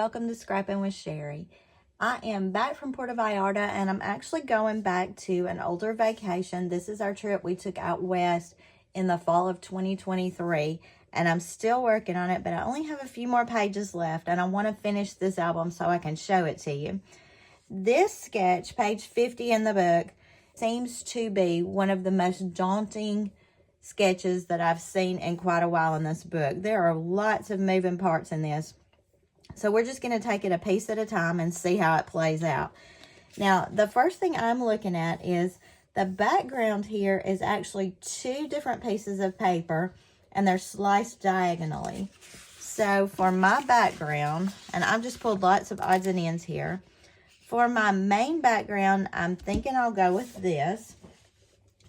welcome to Scrappin with Sheri. I am back from Puerto Vallarta and I'm actually going back to an older vacation. This is our trip we took out west in the fall of 2023 and I'm still working on it, but I only have a few more pages left and I want to finish this album so I can show it to you. This sketch, page 50 in the book, seems to be one of the most daunting sketches that I've seen in quite a while in this book. There are lots of moving parts in this. So we're just going to take it a piece at a time and see how it plays out. Now, the first thing I'm looking at is the background here is actually two different pieces of paper and they're sliced diagonally. So for my background, and I've just pulled lots of odds and ends here. For my main background, I'm thinking I'll go with this.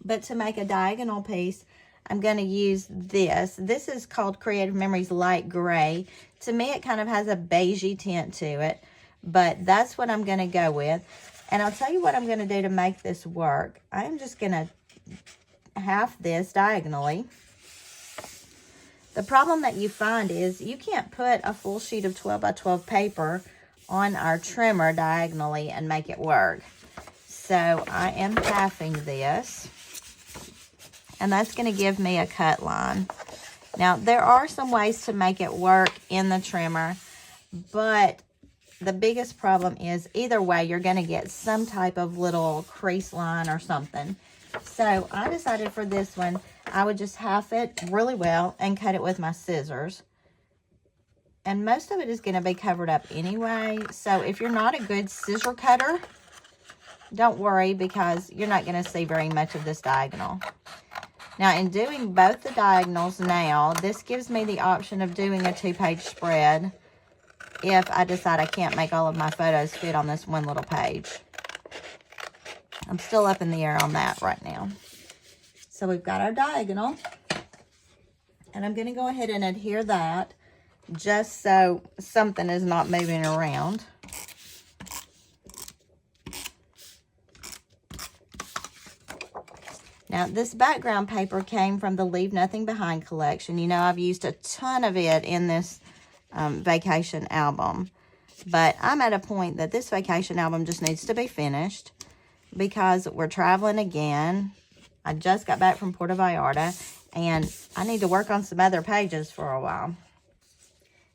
But to make a diagonal piece, I'm going to use this. This is called Creative Memories Light Gray. To me, it kind of has a beigey tint to it, but that's what I'm going to go with. And I'll tell you what I'm going to do to make this work. I am just going to half this diagonally. The problem that you find is you can't put a full sheet of 12 by 12 paper on our trimmer diagonally and make it work. So I am halving this. And that's going to give me a cut line. Now, there are some ways to make it work in the trimmer, but the biggest problem is either way, you're going to get some type of little crease line or something. So I decided for this one, I would just half it really well and cut it with my scissors. And most of it is going to be covered up anyway. So if you're not a good scissor cutter, don't worry because you're not going to see very much of this diagonal. Now, in doing both the diagonals now, this gives me the option of doing a 2-page spread if I decide I can't make all of my photos fit on this one little page. I'm still up in the air on that right now. So we've got our diagonal, and I'm going to go ahead and adhere that just so something is not moving around. Now, this background paper came from the Leave Nothing Behind collection. You know, I've used a ton of it in this vacation album. But I'm at a point that this vacation album just needs to be finished because we're traveling again. I just got back from Puerto Vallarta, and I need to work on some other pages for a while.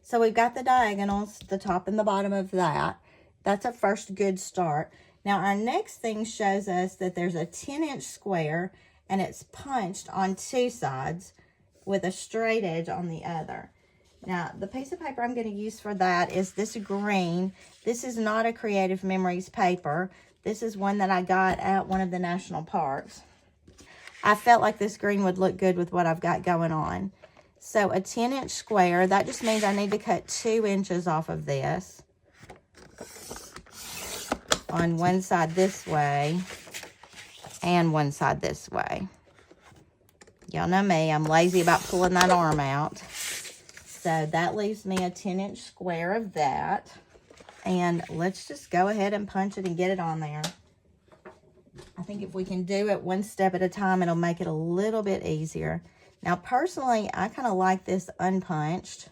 So we've got the diagonals, the top and the bottom of that. That's a first good start. Now, our next thing shows us that there's a 10-inch square, and it's punched on two sides with a straight edge on the other. Now, the piece of paper I'm going to use for that is this green. This is not a Creative Memories paper. This is one that I got at one of the national parks. I felt like this green would look good with what I've got going on. So, a 10-inch square, that just means I need to cut 2 inches off of this. On one side this way and one side this way. Y'all know me, I'm lazy about pulling that arm out. So that leaves me a 10-inch square of that. And let's just go ahead and punch it and get it on there. I think if we can do it one step at a time, it'll make it a little bit easier. Now, personally, I kind of like this unpunched.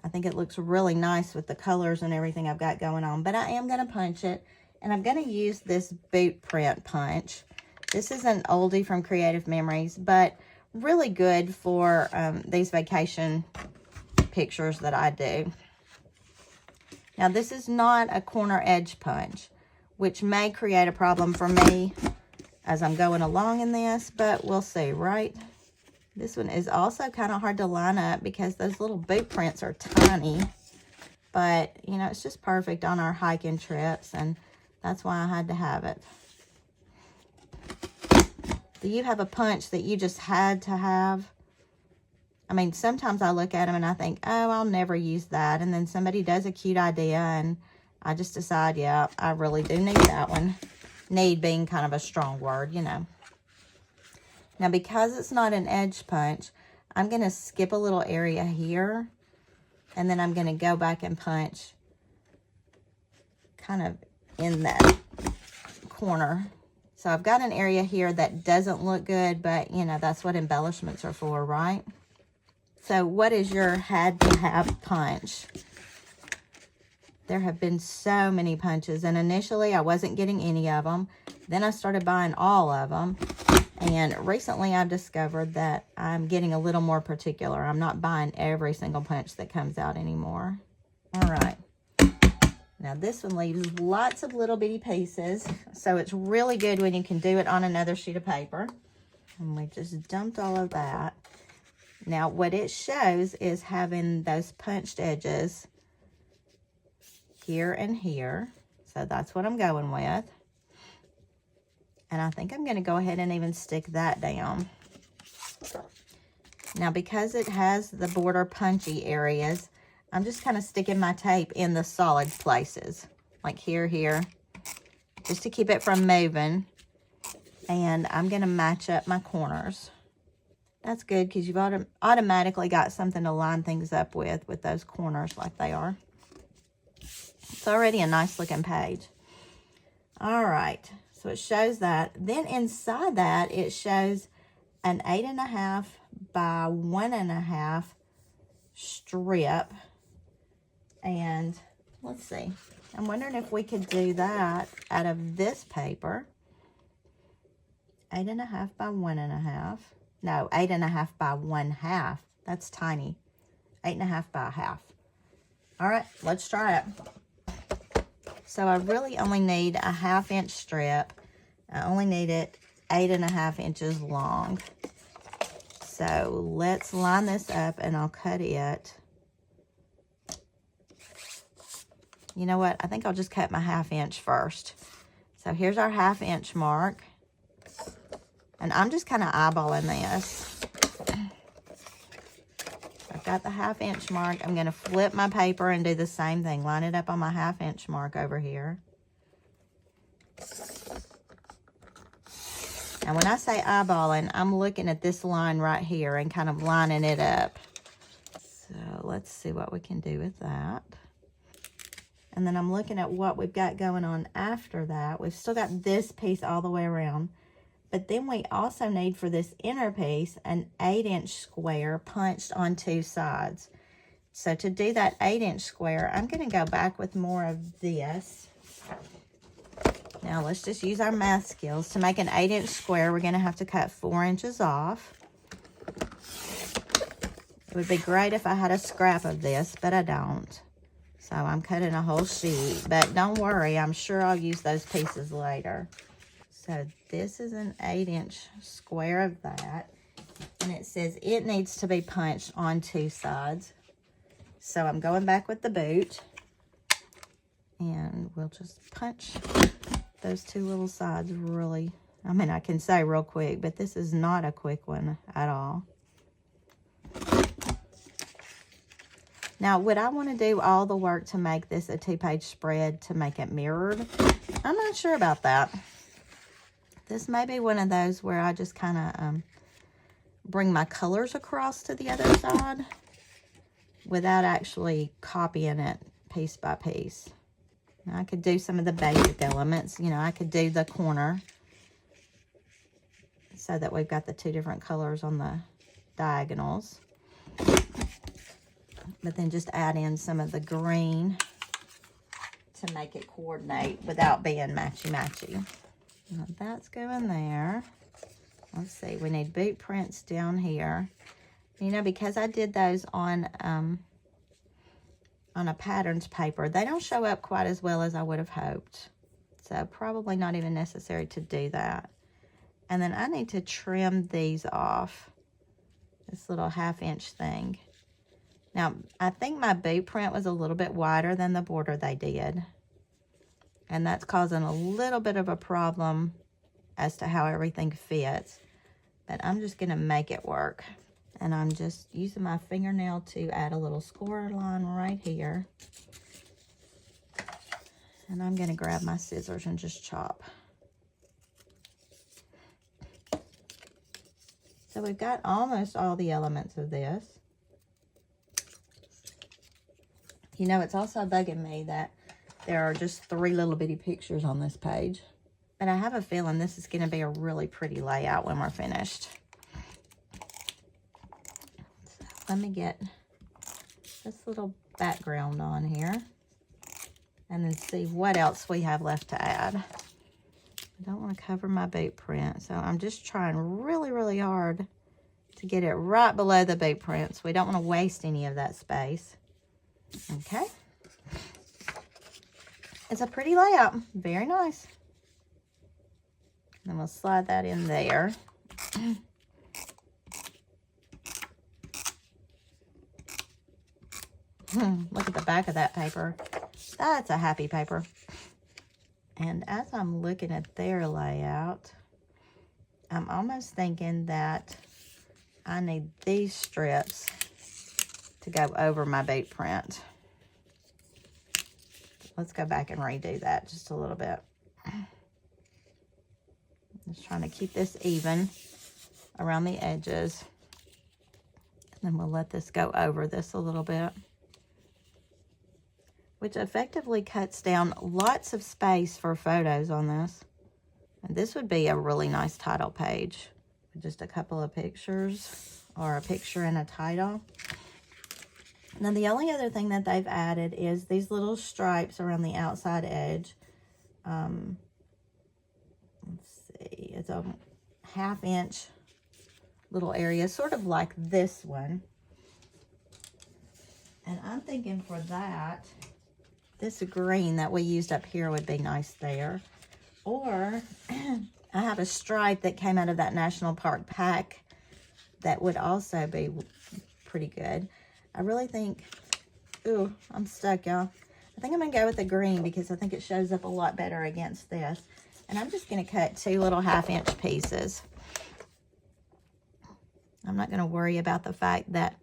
I think it looks really nice with the colors and everything I've got going on. But I am going to punch it. And I'm going to use this boot print punch. This is an oldie from Creative Memories, but really good for these vacation pictures that I do. Now, this is not a corner edge punch, which may create a problem for me as I'm going along in this, but we'll see, right? This one is also kind of hard to line up because those little boot prints are tiny. But, you know, it's just perfect on our hiking trips, and that's why I had to have it. Do you have a punch that you just had to have? I mean, sometimes I look at them and I think, oh, I'll never use that. And then somebody does a cute idea, and I just decide, yeah, I really do need that one. Need being kind of a strong word, you know. Now, because it's not an edge punch, I'm going to skip a little area here. And then I'm going to go back and punch kind of in that corner. So I've got an area here that doesn't look good, but, you know, that's what embellishments are for, right? So what is your had to have punch? There have been so many punches, and initially I wasn't getting any of them. Then I started buying all of them, and recently I've discovered that I'm getting a little more particular. I'm not buying every single punch that comes out anymore. All right. Now this one leaves lots of little bitty pieces, so it's really good when you can do it on another sheet of paper. And we just dumped all of that. Now what it shows is having those punched edges here and here. So that's what I'm going with. And I think I'm going to go ahead and even stick that down. Now because it has the border punchy areas, I'm just kind of sticking my tape in the solid places. Like here, just to keep it from moving. And I'm going to match up my corners. That's good because you've automatically got something to line things up with those corners like they are. It's already a nice looking page. All right, so it shows that. Then inside that, it shows an 8.5 by 1.5 strip. And let's see, I'm wondering if we could do that out of this paper. 8.5 by 1.5. No, 8.5 by 1/2. That's tiny. 8.5 by 1/2. All right, let's try it. So I really only need a 1/2 inch strip. I only need it 8.5 inches long. So let's line this up and I'll cut it. You know what? I think I'll just cut my 1/2 inch first. So here's our 1/2 inch mark. And I'm just kind of eyeballing this. I've got the 1/2 inch mark. I'm going to flip my paper and do the same thing. Line it up on my 1/2 inch mark over here. And when I say eyeballing, I'm looking at this line right here and kind of lining it up. So let's see what we can do with that. And then I'm looking at what we've got going on after that. We've still got this piece all the way around. But then we also need for this inner piece an 8-inch square punched on 2 sides. So to do that 8-inch square, I'm going to go back with more of this. Now let's just use our math skills. To make an 8-inch square, we're going to have to cut 4 inches off. It would be great if I had a scrap of this, but I don't. So I'm cutting a whole sheet. But don't worry, I'm sure I'll use those pieces later. So this is an 8-inch square of that. And it says it needs to be punched on 2 sides. So I'm going back with the boot. And we'll just punch those 2 little sides really. I mean, I can say real quick, but this is not a quick one at all. Now, would I want to do all the work to make this a 2-page spread to make it mirrored? I'm not sure about that. This may be one of those where I just kind of bring my colors across to the other side without actually copying it piece by piece. Now, I could do some of the basic elements. You know, I could do the corner so that we've got the 2 different colors on the diagonals. But then just add in some of the green to make it coordinate without being matchy-matchy. Now that's going there. Let's see, we need boot prints down here. You know, because I did those on a patterns paper, they don't show up quite as well as I would have hoped. So probably not even necessary to do that. And then I need to trim these off, this little 1/2 inch thing. Now, I think my boot print was a little bit wider than the border they did. And that's causing a little bit of a problem as to how everything fits. But I'm just going to make it work. And I'm just using my fingernail to add a little score line right here. And I'm going to grab my scissors and just chop. So we've got almost all the elements of this. You know, it's also bugging me that there are just 3 little bitty pictures on this page. But I have a feeling this is going to be a really pretty layout when we're finished. So let me get this little background on here. and then see what else we have left to add. I don't want to cover my boot print, so I'm just trying really, really hard to get it right below the boot prints. We don't want to waste any of that space. Okay. It's a pretty layout. Very nice. Then we'll slide that in there. Look at the back of that paper. That's a happy paper. And as I'm looking at their layout, I'm almost thinking that I need these strips to go over my boot print. Let's go back and redo that just a little bit. Just trying to keep this even around the edges. And then we'll let this go over this a little bit, which effectively cuts down lots of space for photos on this. And this would be a really nice title page. Just a couple of pictures, or a picture and a title. Now the only other thing that they've added is these little stripes around the outside edge. Let's see, it's a 1/2 inch little area, sort of like this one. And I'm thinking for that, this green that we used up here would be nice there. Or I have a stripe that came out of that National Park pack that would also be pretty good. I really think, ooh, I'm stuck, y'all. I think I'm going to go with the green because I think it shows up a lot better against this. And I'm just going to cut 2 little 1/2 inch pieces. I'm not going to worry about the fact that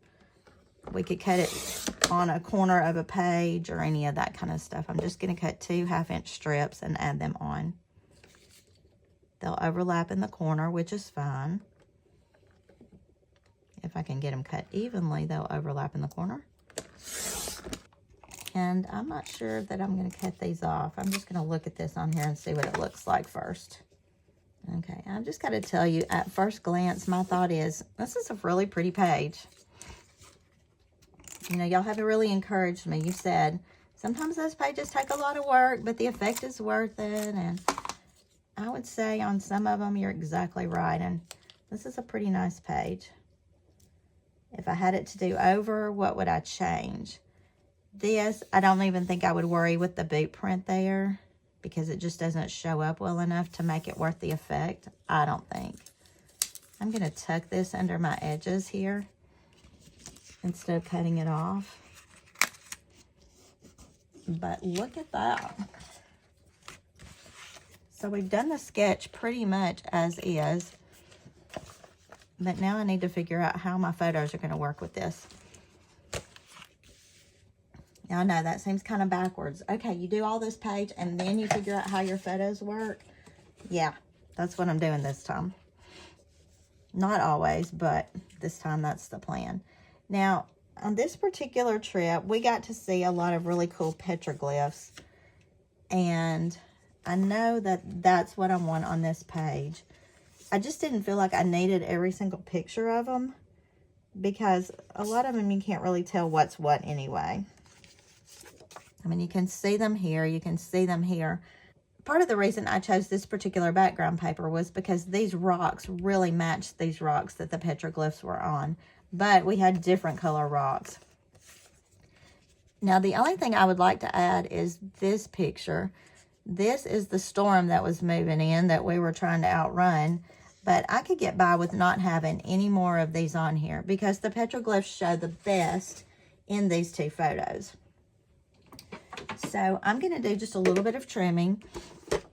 we could cut it on a corner of a page or any of that kind of stuff. I'm just going to cut 2 1/2 inch strips and add them on. They'll overlap in the corner, which is fine. If I can get them cut evenly, they'll overlap in the corner. And I'm not sure that I'm going to cut these off. I'm just going to look at this on here and see what it looks like first. Okay, I've just got to tell you, at first glance, my thought is, this is a really pretty page. You know, y'all have really encouraged me. You said, sometimes those pages take a lot of work, but the effect is worth it. And I would say on some of them, you're exactly right. And this is a pretty nice page. If I had it to do over, what would I change? This, I don't even think I would worry with the boot print there because it just doesn't show up well enough to make it worth the effect. I don't think. I'm going to tuck this under my edges here instead of cutting it off. But look at that. So we've done the sketch pretty much as is. But now I need to figure out how my photos are going to work with this. Now, I know that seems kind of backwards. Okay, you do all this page and then you figure out how your photos work. Yeah, that's what I'm doing this time. Not always, but this time that's the plan. Now, on this particular trip, we got to see a lot of really cool petroglyphs. And I know that that's what I want on this page. I just didn't feel like I needed every single picture of them because a lot of them you can't really tell what's what anyway. I mean, you can see them here, you can see them here. Part of the reason I chose this particular background paper was because these rocks really matched these rocks that the petroglyphs were on, but we had different color rocks. Now, the only thing I would like to add is this picture. This is the storm that was moving in that we were trying to outrun. But I could get by with not having any more of these on here because the petroglyphs show the best in these 2 photos. So I'm going to do just a little bit of trimming.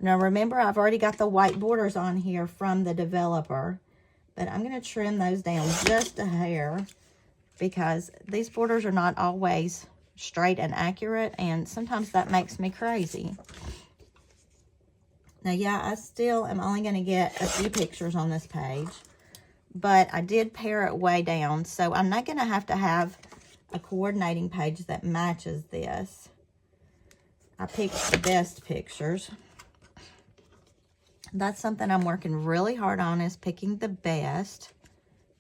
Now remember, I've already got the white borders on here from the developer. But I'm going to trim those down just a hair because these borders are not always straight and accurate. And sometimes that makes me crazy. Now, yeah, I still am only going to get a few pictures on this page, but I did pare it way down, so I'm not going to have a coordinating page that matches this. I picked the best pictures. That's something I'm working really hard on, is picking the best,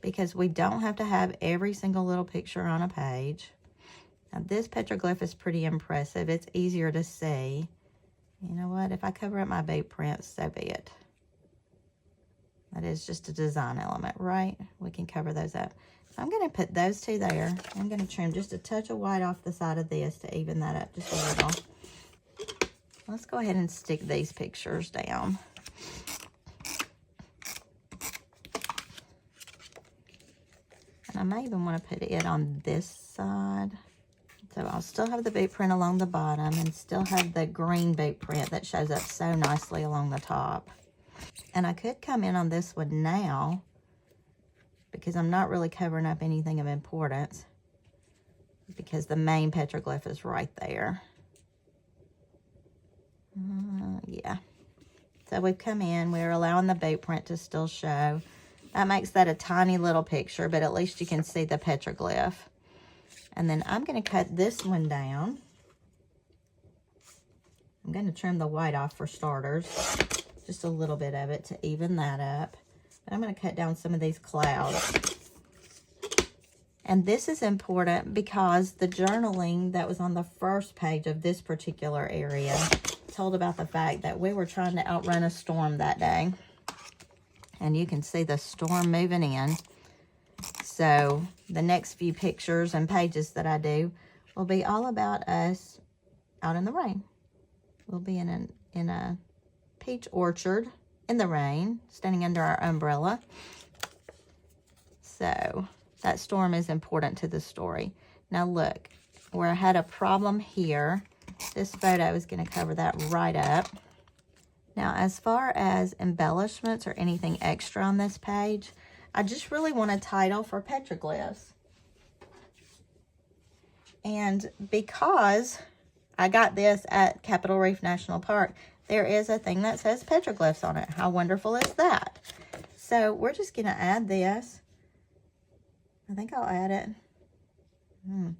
because we don't have to have every single little picture on a page. Now this petroglyph is pretty impressive. It's easier to see. You know what? If I cover up my boot print, so be it. That is just a design element, right? We can cover those up. So I'm going to put those two there. I'm going to trim just a touch of white off the side of this to even that up just a little. Let's go ahead and stick these pictures down. And I may even want to put it on this side. So I'll still have the boot print along the bottom and still have the green boot print that shows up so nicely along the top. And I could come in on this one now because I'm not really covering up anything of importance because the main petroglyph is right there. Yeah. So we've come in, we're allowing the boot print to still show. That makes that a tiny little picture, but at least you can see the petroglyph. And then I'm going to cut this one down. I'm going to trim the white off for starters. Just a little bit of it to even that up. But I'm going to cut down some of these clouds. And this is important because the journaling that was on the first page of this particular area told about the fact that we were trying to outrun a storm that day. And you can see the storm moving in. So the next few pictures and pages that I do will be all about us out in the rain. We'll be in a peach orchard in the rain, standing under our umbrella. So that storm is important to the story. Now look, where I had a problem here, this photo is going to cover that right up. Now, as far as embellishments or anything extra on this page, I just really want a title for petroglyphs. And because I got this at Capitol Reef National Park, there is a thing that says petroglyphs on it. How wonderful is that? So we're just going to add this. I think I'll add it.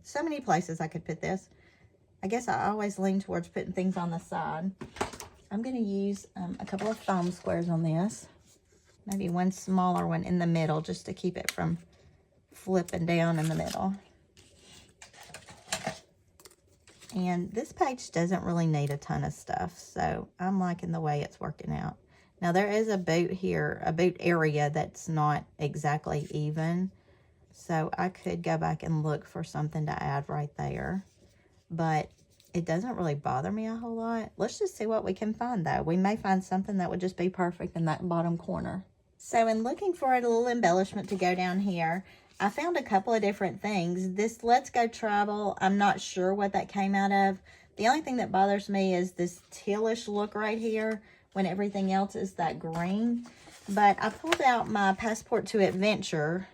So many places I could put this. I guess I always lean towards putting things on the side. I'm going to use a couple of foam squares on this. Maybe one smaller one in the middle just to keep it from flipping down in the middle. And this page doesn't really need a ton of stuff, so I'm liking the way it's working out. Now there is a boot here, a boot area that's not exactly even. So I could go back and look for something to add right there. But it doesn't really bother me a whole lot. Let's just see what we can find, though. We may find something that would just be perfect in that bottom corner. So in looking for a little embellishment to go down here, I found a couple of different things. This Let's Go Tribal, I'm not sure what that came out of. The only thing that bothers me is this tealish look right here when everything else is that green. But I pulled out my Passport to Adventure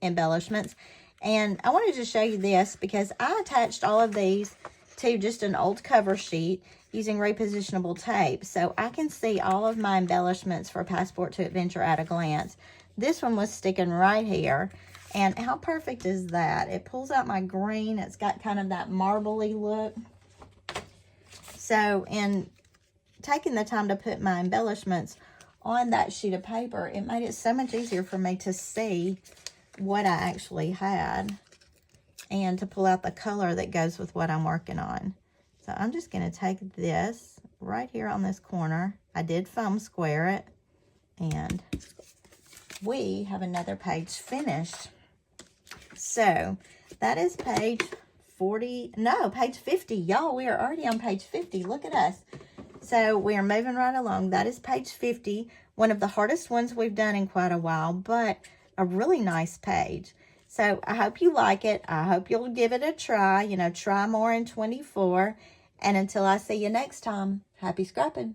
embellishments. And I wanted to show you this because I attached all of these to just an old cover sheet using repositionable tape. So I can see all of my embellishments for Passport to Adventure at a glance. This one was sticking right here. And how perfect is that? It pulls out my green. It's got kind of that marbly look. So in taking the time to put my embellishments on that sheet of paper, it made it so much easier for me to see what I actually had and to pull out the color that goes with what I'm working on. So I'm just going to take this right here on this corner. I did foam square it, and we have another page finished. So that is page 40, no, page 50. Y'all, we are already on page 50. Look at us. So we are moving right along. That is page 50, one of the hardest ones we've done in quite a while, but a really nice page. So I hope you like it. I hope you'll give it a try. You know, try more in 24. And until I see you next time, happy scrapping.